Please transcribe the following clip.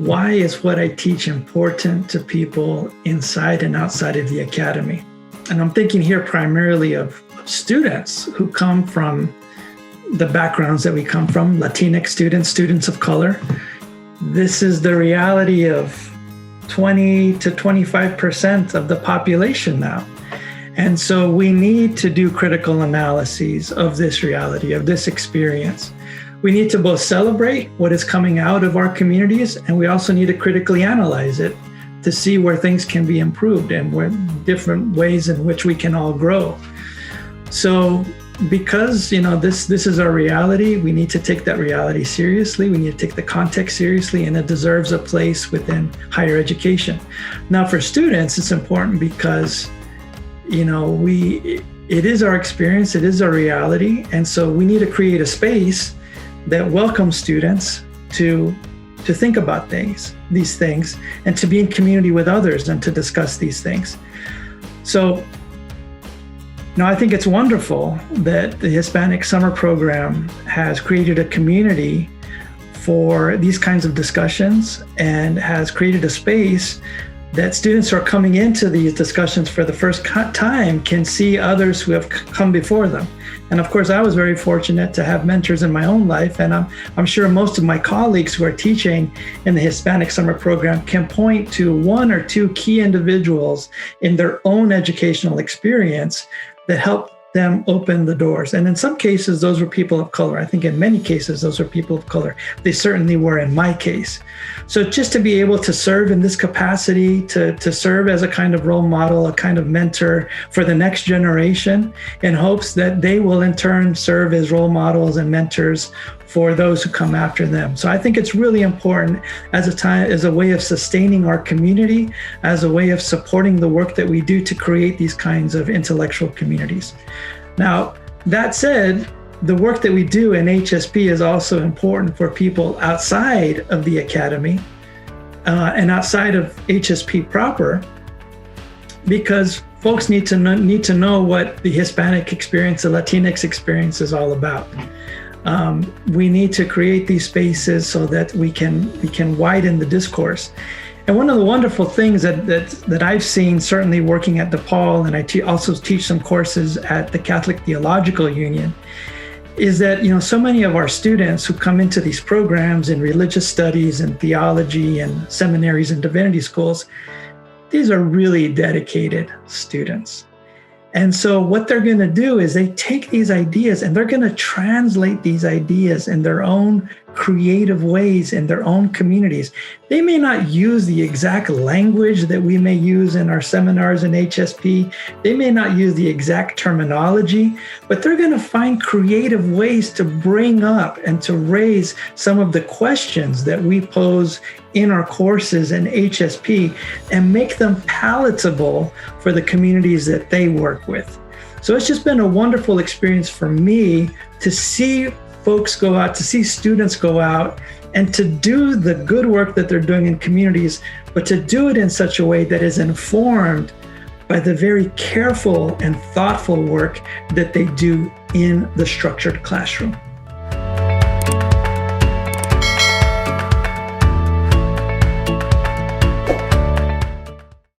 why is what I teach important to people inside and outside of the academy? And I'm thinking here primarily of students who come from the backgrounds that we come from, Latinx students, students of color. This is the reality of 20 to 25% of the population now. And so we need to do critical analyses of this reality, of this experience. We need to both celebrate what is coming out of our communities, and we also need to critically analyze it to see where things can be improved and where different ways in which we can all grow. So because this is our reality, we need to take that reality seriously. We need to take the context seriously, and it deserves a place within higher education. Now for students, it's important because it is our experience, it is our reality, and so we need to create a space that welcomes students to think about these things, and to be in community with others and to discuss these things. So I think it's wonderful that the Hispanic Summer Program has created a community for these kinds of discussions and has created a space that students who are coming into these discussions for the first time can see others who have come before them. And of course, I was very fortunate to have mentors in my own life, and I'm sure most of my colleagues who are teaching in the Hispanic Summer Program can point to one or two key individuals in their own educational experience that helped them open the doors. And in some cases, those were people of color. I think in many cases, those were people of color. They certainly were in my case. So just to be able to serve in this capacity, to serve as a kind of role model, a kind of mentor for the next generation, in hopes that they will in turn serve as role models and mentors for those who come after them. So I think it's really important as a way of sustaining our community, as a way of supporting the work that we do to create these kinds of intellectual communities. Now, that said, the work that we do in HSP is also important for people outside of the academy and outside of HSP proper, because folks need to know what the Hispanic experience, the Latinx experience is all about. We need to create these spaces so that we can widen the discourse. And one of the wonderful things that I've seen, certainly working at DePaul, and I also teach some courses at the Catholic Theological Union, is that so many of our students who come into these programs in religious studies and theology and seminaries and divinity schools, these are really dedicated students. And so what they're going to do is they take these ideas and they're going to translate these ideas in their own creative ways in their own communities. They may not use the exact language that we may use in our seminars in HSP. They may not use the exact terminology, but they're going to find creative ways to bring up and to raise some of the questions that we pose in our courses in HSP and make them palatable for the communities that they work with. So it's just been a wonderful experience for me to see folks go out, to see students go out and to do the good work that they're doing in communities, but to do it in such a way that is informed by the very careful and thoughtful work that they do in the structured classroom.